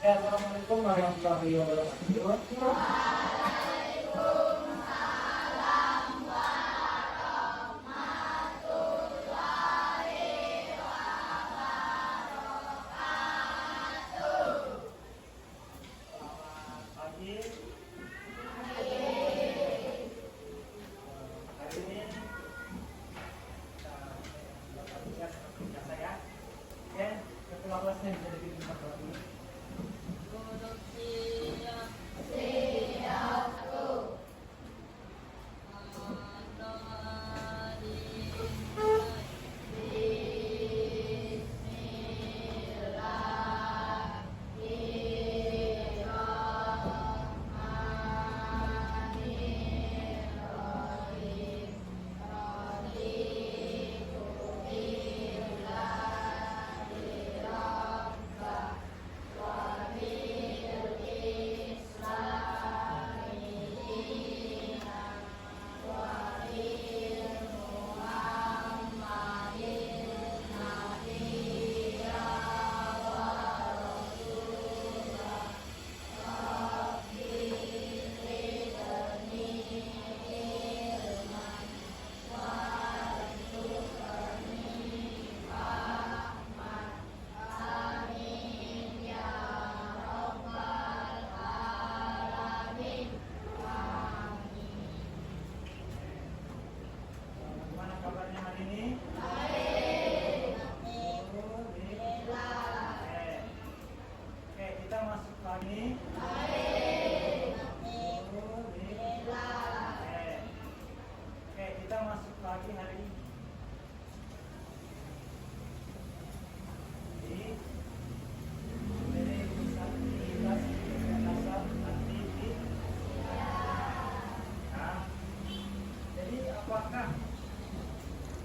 Assalamualaikum warahmatullahi wabarakatuh.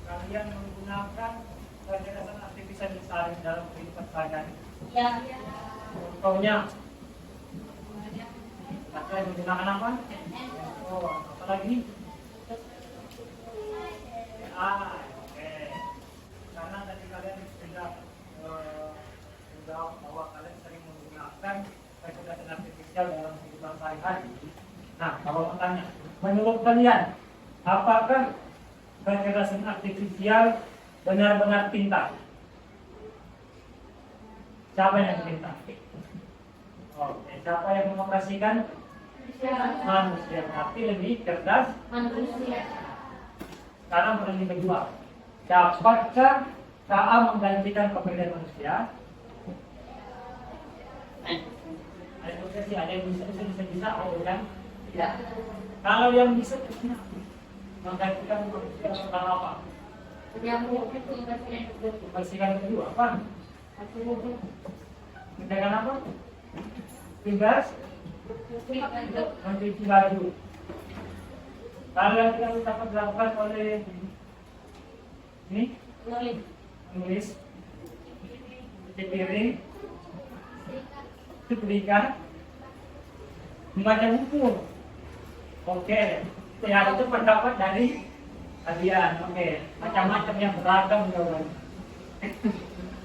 Kalian menggunakan kegiatan aktivitas sehari dalam kehidupan sehari-hari? Ya. Contohnya, kalian menggunakan apa? Oh, apa lagi? Oke. Karena tadi kalian sudah bahwa kalian sering menggunakan kegiatan artifisial dalam kehidupan sehari-hari. Nah, kalau bertanya, menurut kalian, apakah kecerdasan artifisial benar-benar pintar? Siapa yang pintar? Oke, siapa yang mengoperasikan? Manusia. Tapi lebih cerdas Manusia. sekarang berani kedua. Siapakah KA menggantikan pekerjaan manusia? Ada yang bisa, ada yang tidak. Kalau yang bisa menggantikan manusia sekarang apa? Membersihkan kedua apa? Menjaga apa? Tugas mencuci baju. Kalau yang tidak dapat dilakukan oleh ini menulis, cuci piring, setrika, membaca buku. Oke, ya itu pendapat dari kalian. Oke, macam-macam yang beragam jawaban.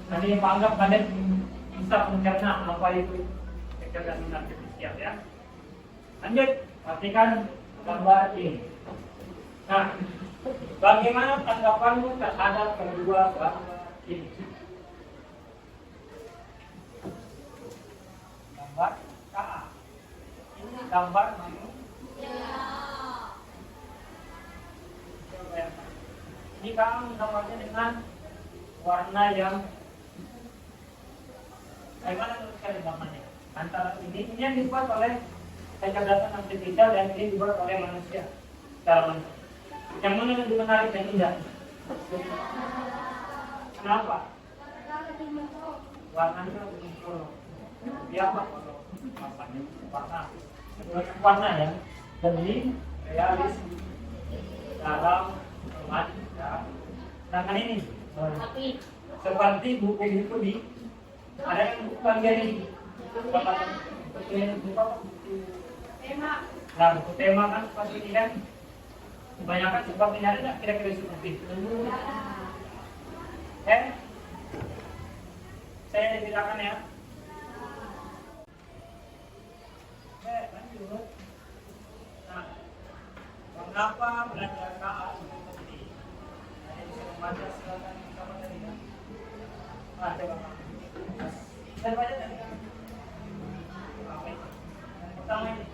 Nanti yang anggap kalian bisa mencerna apa itu kecerdasan artifisial ya. Lanjut, perhatikan gambar ini. Nah, bagaimana tanggapanmu terhadap kedua gambar ini? Gambar KA. Ini gambar manusia. Ini KA menggambarnya dengan warna yang bagaimana menurut kalian gambarnya? Antara ini yang dibuat oleh kecerdasan artifisial dan ini dibuat oleh manusia. Secara manusia. Yang mana lebih menarik dan indah? Kenapa? Warnanya lebih color. Apa? Warna ya. Lebih realis dalam romantika. Sedangkan ini seperti buku-buku di ada yang bukan jadi tema. Nah, buku tema kan seperti ini kan kebanyakan seperti ini, ada kira-kira seperti itu. Saya dibedakan ya. Oke, lanjut. Nah, mengapa belajar KA itu penting? Nah, bisa membaca silakan apa tadi kan? Ah, coba. Dan baca tadi. Apa itu? Yang pertama ini.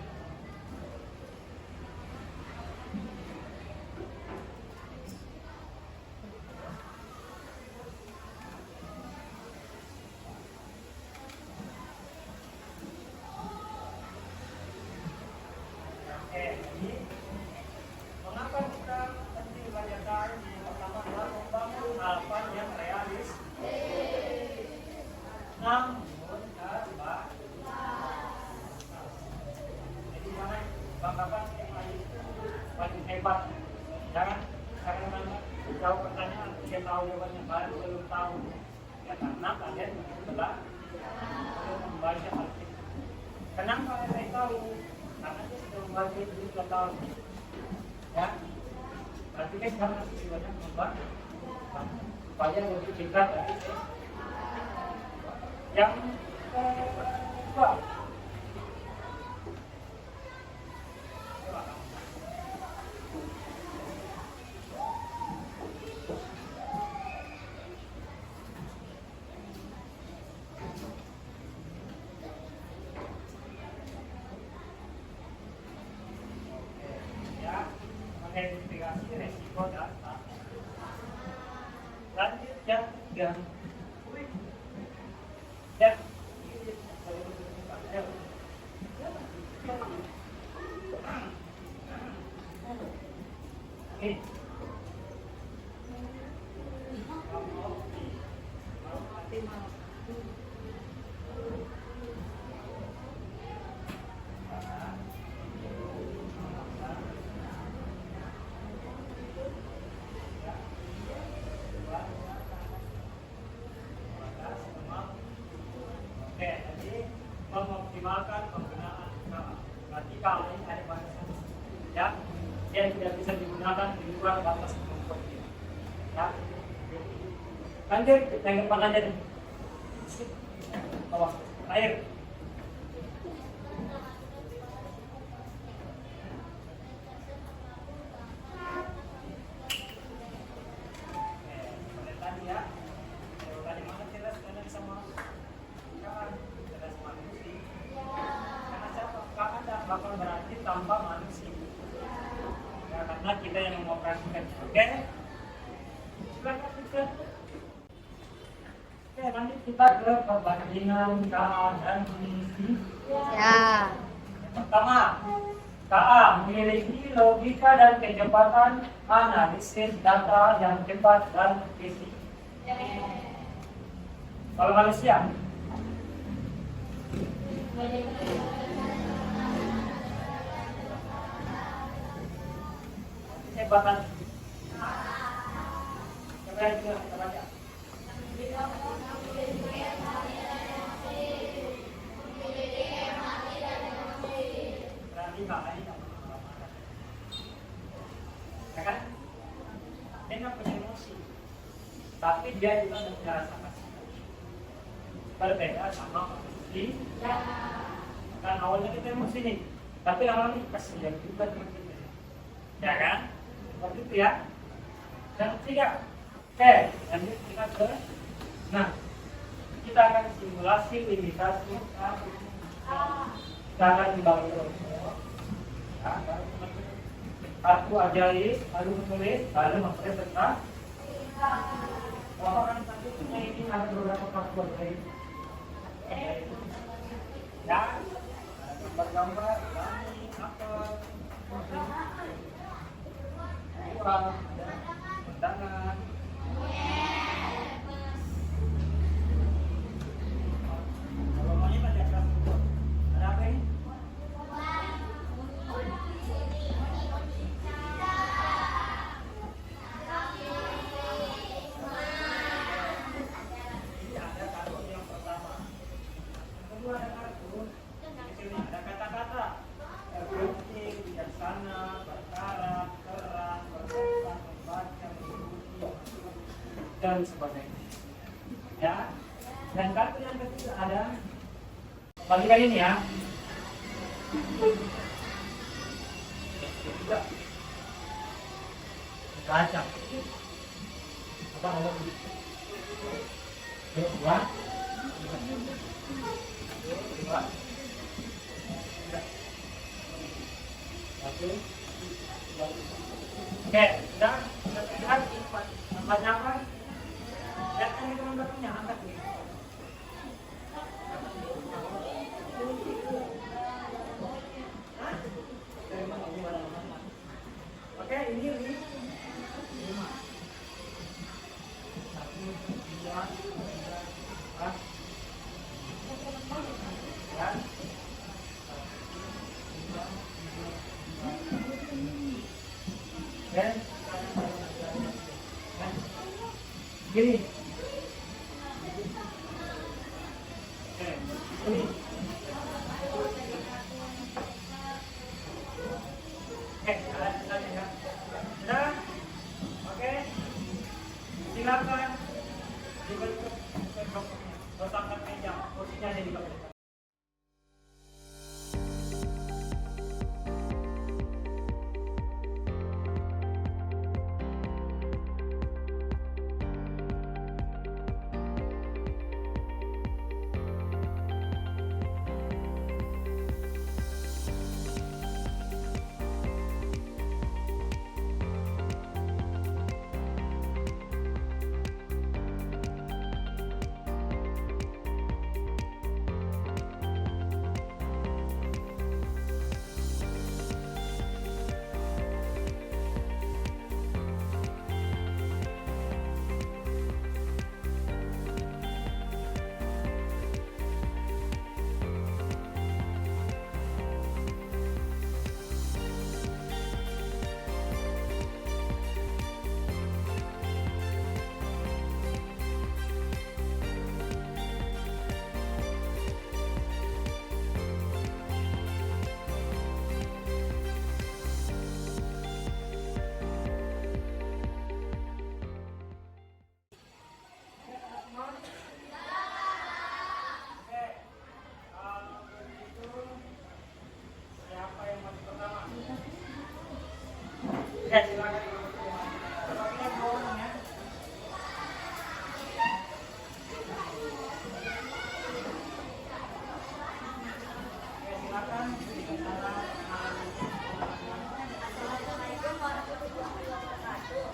Jadi, mengapa kita penting belajar KA ini? Pertama adalah membangun harapan yang realis. Namun terbatas. Jadi jangan banggakan yang lain paling hebat. Jangan karena jawab pertanyaan dia tahu jawabannya baru belum tahu. Ya karena kalian belum membaca artikel. Kenapa saya tahu? Karena dia sudah membaca itu 2 tahun. Ya, berarti kan karena masih banyak membaca. Supaya lebih singkat dari saya. Yang kedua, ya, mengidentifikasi resiko data. Lanjut yang ketiga. Ya. Ini. Oke, jadi mengoptimalkan penggunaan KA. Berarti KA ini ada batasan, ya, dia tidak bisa digunakan di luar batas kemampuan kita. Ya, lanjut kita yang depan aja nih. Bawah air. Oke, tadi ya. Tadi mana jelas kanan sama bakal berarti tanpa manusia. Ya, karena kita yang mengoperasikan. Oke. Silakan kita. Oke, nanti kita ke perbandingan KA dan misi. Ya. Pertama, KA memiliki logika dan kecepatan analisis data yang cepat dan fisik. Kalau manusia, kecepatan. Coba kita baca. Berarti KA ini ya kan? Dia nggak punya emosi, tapi dia juga punya rasa kasih. Berbeda sama manusia. Kan awalnya kita emosi nih, tapi lama-lama kasihan juga teman kita. Ya kan? Seperti itu ya. Yang ketiga, oke, lanjut kita ke. Nah, kita akan simulasi limitasi cara dibangun. Ya, aku ajaib, lalu menulis, lalu maksudnya tentang. Orang tadi punya ini ada beberapa faktor dari. Ya, bergambar, langit, apel, kurang, undangan. Kalau maunya baca kelas dulu. Ada apa ini? Ini ada kartu yang pertama. Yang kedua ada kartu. Di sini ada kata-kata. Berfungsi, bijaksana, berkarat, terang, berpesan, membaca, mengikuti, dan sebagainya. Ya. Dan kartu yang ketiga ada balikan ini ya. Tiga. Baca. Apa nomor? Dua. Dua. Satu. Oke, udah. Lihat tempatnya apa? Lihat kan itu nomornya, angkat nih. Oke, ini 5. 1, 2, 3, 4. Ya. Dan gini. Ini. Sudah? Oke. Silakan dibentuk berpangkat meja. Posisinya ada di bawah. Ya, silakan. Sepertinya bawahnya ya. Oke, silakan. Assalamualaikum warahmatullahi wabarakatuh.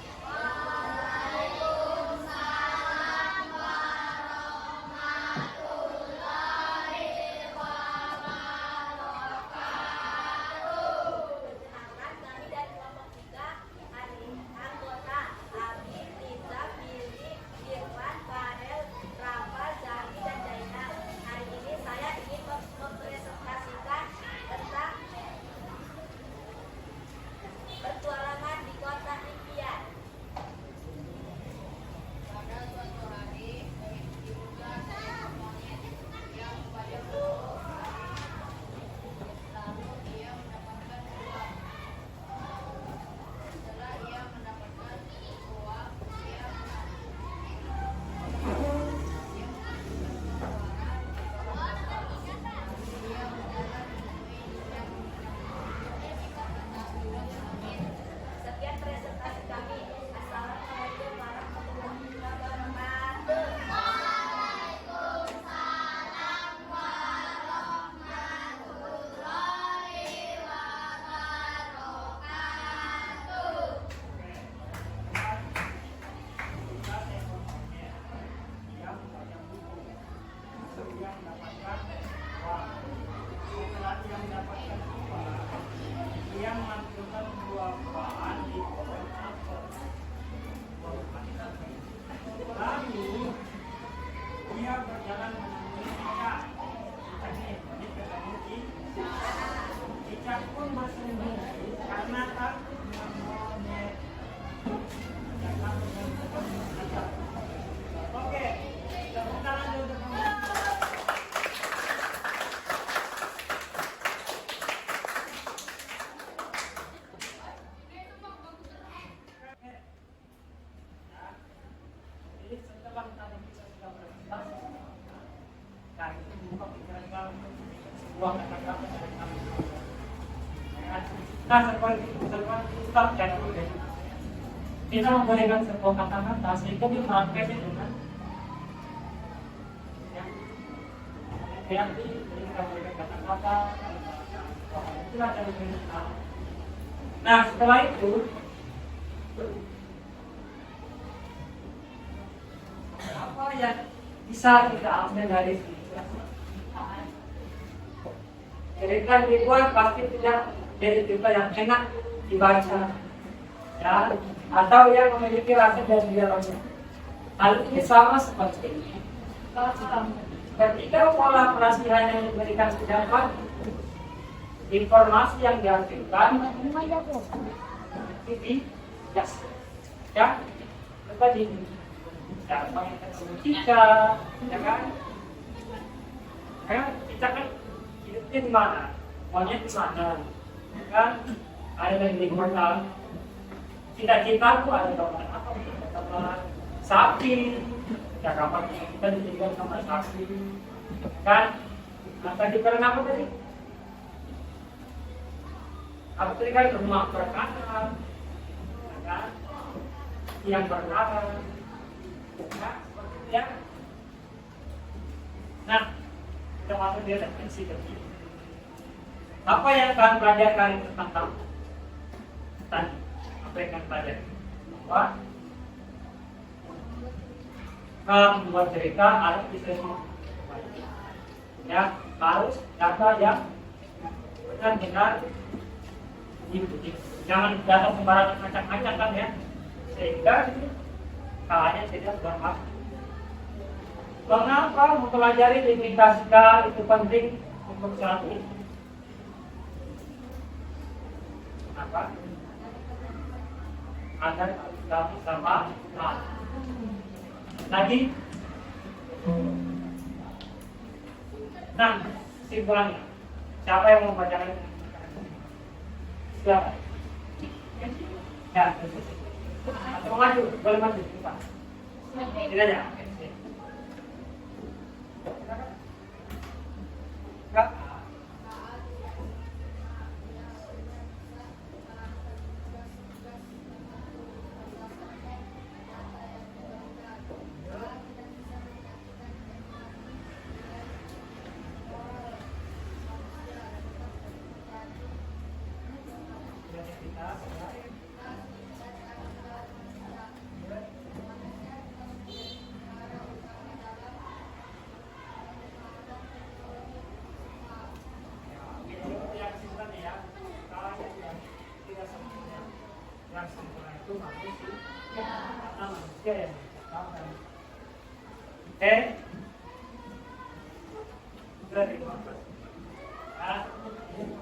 Perkenalkan, kami dari kelompok 3 anggota Abi, Liza, Billy, Irfan, Farel, Rafa, Zami, dan Zainal. Hari ini saya ingin mempresentasikan tentang petualangan di kota impian. Pada suatu hari, diduga seekor monyet yang pada lalu ia mendapatkan uang. Setelah ia mendapatkan uang, ia Sekian presentasi kami. Assalamualaikum warahmatullahi wabarakatuh. Yang membaca buku. Dia mendapatkan uang. Setelah dia mendapatkan uang, dia memanfaatkan buah-buahan di pohon apel. Lalu dia berjalan menemui cicak. Ini ketemu cicak pun bersembunyi karena takut dengan monyet. Jangan bertemu cicak. Oke, tepuk tangan dulu untuk teman-teman. Jadi setelah tadi kita sudah presentasi, nah itu buka pikiran kamu sebuah kata-kata dari kami. Nah, seperti Ustaz kan, kita memberikan sebuah kata-kata sehingga dipakai itu kan. Yang kita berikan kata-kata, itu ada beberapa. Nah, setelah itu apa yang bisa kita ambil dari sini? Cerita dibuat pasti tidak dari cerita yang enak dibaca, ya, atau yang memiliki rasa dan dialognya. Hal ini sama seperti ini. Ketika pola perasihan yang diberikan pejabat, informasi yang dihasilkan ini, ya, tadi, ya, logika, ya kan? Karena kita kan hidupnya di mana, maunya di mana, ya kan? Ada yang di kota, cita-cita itu ada gambar apa? Gambar sapi, ya kapan kita dijadikan gambar sapi, kan? Nah, tadi karena apa tadi? Apa tadi kan rumah perkara, ya kan? Yang perkara, ya, seperti itu ya. Nah, kita masuk di definisi tadi. Apa yang kalian pelajari tentang kamu? Tadi, apa yang kalian pelajari? Bahwa membuat cerita harus bisa ya, harus data yang benar-benar diikuti. Jangan data sembarangan acak-acak kan ya, sehingga kalanya tidak berhak. Mengapa mempelajari lingkungan itu penting untuk saat ini? Apa? Agar kita sama lagi. Nah, simpulannya, siapa yang mau bacakan? Siapa? Ya, atau maju, boleh maju, Pak. Tidak ya? Enggak.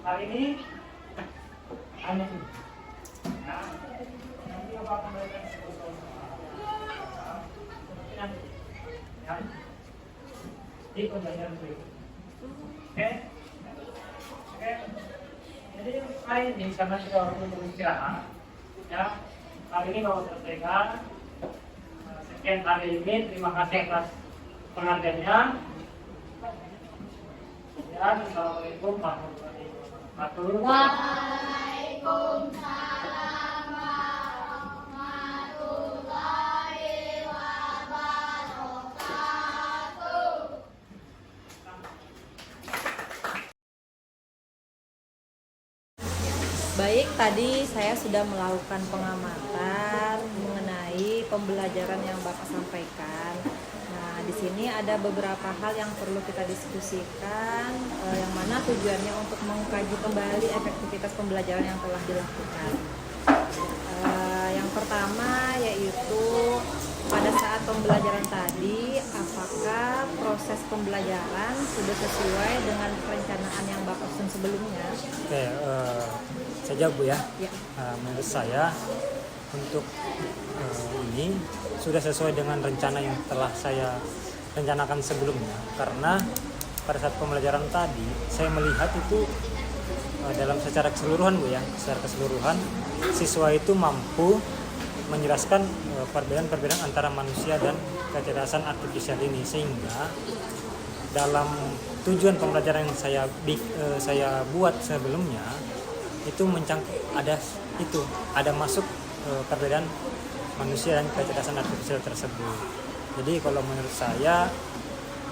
Hari ini hanya ini. Nah, nanti apa akan berikan nanti ya, di pembelajaran berikut. Oke. Jadi hari ini karena kita waktu untuk istirahat, ya, hari ini mau selesaikan. Sekian hari ini, terima kasih atas pengertiannya. Ya, assalamualaikum warahmatullahi wabarakatuh. Waalaikumsalam warahmatullahi wabarakatuh. Baik, tadi saya sudah melakukan pengamatan mengenai pembelajaran yang Bapak sampaikan. Nah, di sini ada beberapa hal yang perlu kita diskusikan, yang mana tujuannya untuk mengkaji kembali efektivitas pembelajaran yang telah dilakukan. Yang pertama yaitu pada saat pembelajaran tadi, apakah proses pembelajaran sudah sesuai dengan perencanaan yang Bapak susun sebelumnya? Oke, saya jawab Bu ya. Ya. Menurut saya untuk ini sudah sesuai dengan rencana yang telah saya rencanakan sebelumnya, karena pada saat pembelajaran tadi saya melihat itu dalam secara keseluruhan Bu ya, secara keseluruhan siswa itu mampu menjelaskan perbedaan antara manusia dan kecerdasan artifisial ini, sehingga dalam tujuan pembelajaran yang saya buat sebelumnya itu ada masuk perbedaan manusia dan kecerdasan artifisial tersebut. Jadi kalau menurut saya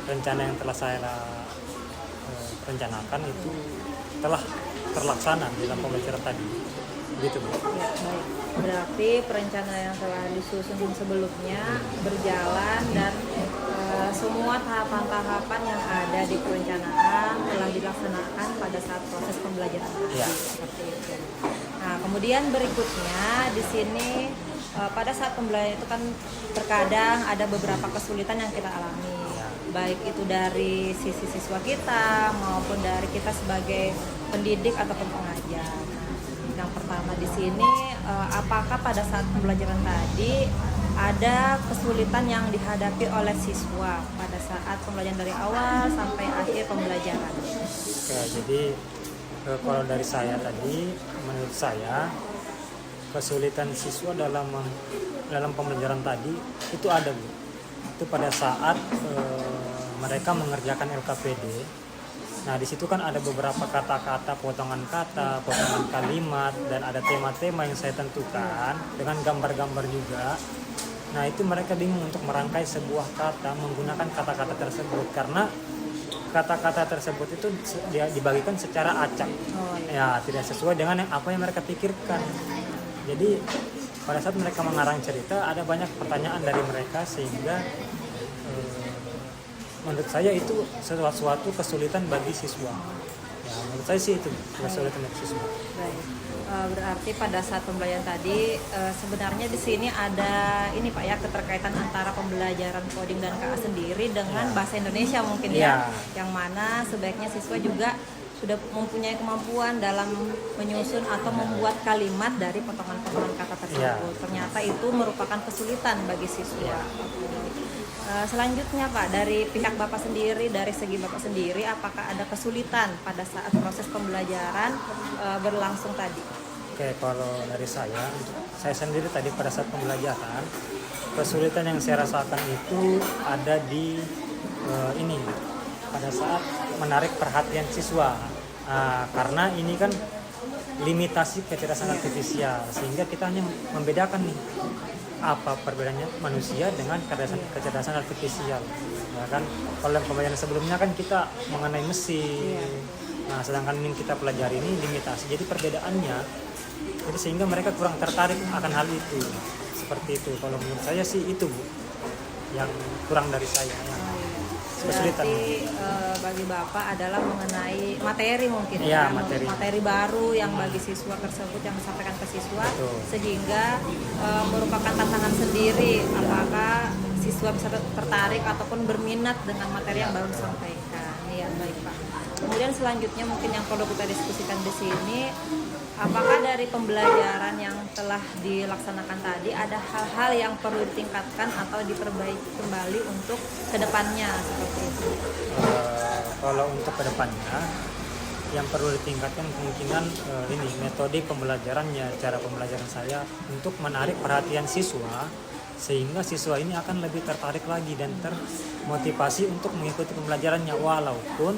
rencana yang telah saya rencanakan itu telah terlaksana dalam pembelajaran tadi. Begitu, Bu. Ya, baik. Berarti perencanaan yang telah disusun sebelumnya berjalan dan semua tahapan-tahapan yang ada di perencanaan telah dilaksanakan pada saat proses pembelajaran tadi. Ya. Seperti itu. Nah, kemudian berikutnya di sini pada saat pembelajaran itu kan terkadang ada beberapa kesulitan yang kita alami. Baik itu dari sisi siswa kita maupun dari kita sebagai pendidik ataupun pengajar. Yang pertama di sini, apakah pada saat pembelajaran tadi ada kesulitan yang dihadapi oleh siswa pada saat pembelajaran dari awal sampai akhir pembelajaran? Ya, jadi kalau dari saya tadi, menurut saya kesulitan siswa dalam pembelajaran tadi itu ada, Bu. Itu pada saat mereka mengerjakan LKPD. Nah, di situ kan ada beberapa kata-kata, potongan kata, potongan kalimat, dan ada tema-tema yang saya tentukan dengan gambar-gambar juga. Nah, itu mereka bingung untuk merangkai sebuah kata menggunakan kata-kata tersebut karena kata-kata tersebut itu dibagikan secara acak. Ya, tidak sesuai dengan apa yang mereka pikirkan. Jadi, pada saat mereka mengarang cerita, ada banyak pertanyaan dari mereka sehingga menurut saya itu sesuatu kesulitan bagi siswa. Ya, menurut saya sih itu kesulitan bagi siswa. Baik. Berarti pada saat pembelajaran tadi sebenarnya di sini ada ini Pak ya, keterkaitan antara pembelajaran coding dan KA sendiri dengan bahasa Indonesia mungkin ya, yang mana sebaiknya siswa juga sudah mempunyai kemampuan dalam menyusun atau membuat kalimat dari potongan-potongan kata tersebut. Ternyata itu merupakan kesulitan bagi siswa. Selanjutnya Pak, dari pihak Bapak sendiri, dari segi Bapak sendiri, apakah ada kesulitan pada saat proses pembelajaran berlangsung tadi? Oke, kalau dari saya sendiri tadi pada saat pembelajaran, kesulitan yang saya rasakan itu ada di ini, pada saat menarik perhatian siswa. Karena ini kan limitasi kecerdasan artifisial, sehingga kita hanya membedakan nih apa perbedaannya manusia dengan kecerdasan artifisial. Ya kan, kalau yang pembelajaran sebelumnya kan kita mengenai mesin. Nah, sedangkan yang kita pelajari ini limitasi. Jadi perbedaannya itu sehingga mereka kurang tertarik akan hal itu. Seperti itu. Kalau menurut saya sih itu, Bu, yang kurang dari saya. Kesulitan. Berarti bagi Bapak adalah mengenai materi mungkin ya, materi baru yang bagi siswa tersebut yang disampaikan ke siswa. Betul. Sehingga merupakan tantangan sendiri apakah siswa bisa tertarik ataupun berminat dengan materi yang baru disampaikan. Iya, baik Pak. Kemudian selanjutnya mungkin yang perlu kita diskusikan di sini, apakah dari pembelajaran yang telah dilaksanakan tadi ada hal-hal yang perlu ditingkatkan atau diperbaiki kembali untuk kedepannya seperti itu? Kalau untuk kedepannya yang perlu ditingkatkan kemungkinan ini metode pembelajarannya, cara pembelajaran saya untuk menarik perhatian siswa sehingga siswa ini akan lebih tertarik lagi dan termotivasi untuk mengikuti pembelajarannya walaupun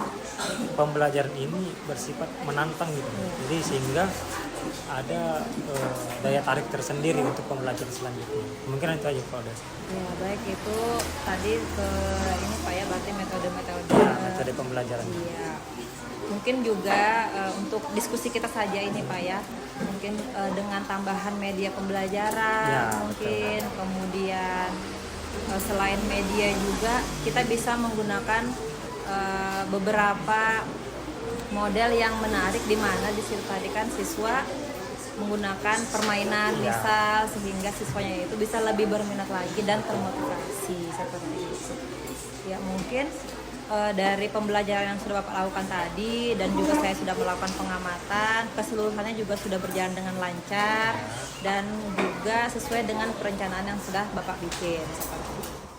pembelajaran ini bersifat menantang gitu. Jadi sehingga ada daya tarik tersendiri untuk pembelajaran selanjutnya. Mungkin itu aja Pak. Ya, baik, itu tadi ke ini Pak ya, berarti metode-metode metode pembelajaran. Iya. Mungkin juga untuk diskusi kita saja ini Pak ya, mungkin dengan tambahan media pembelajaran mungkin, kemudian selain media juga kita bisa menggunakan beberapa model yang menarik di mana di situ tadi kan siswa menggunakan permainan misal sehingga siswanya itu bisa lebih berminat lagi dan termotivasi seperti itu. Ya, mungkin dari pembelajaran yang sudah Bapak lakukan tadi dan juga saya sudah melakukan pengamatan, keseluruhannya juga sudah berjalan dengan lancar dan juga sesuai dengan perencanaan yang sudah Bapak bikin seperti itu.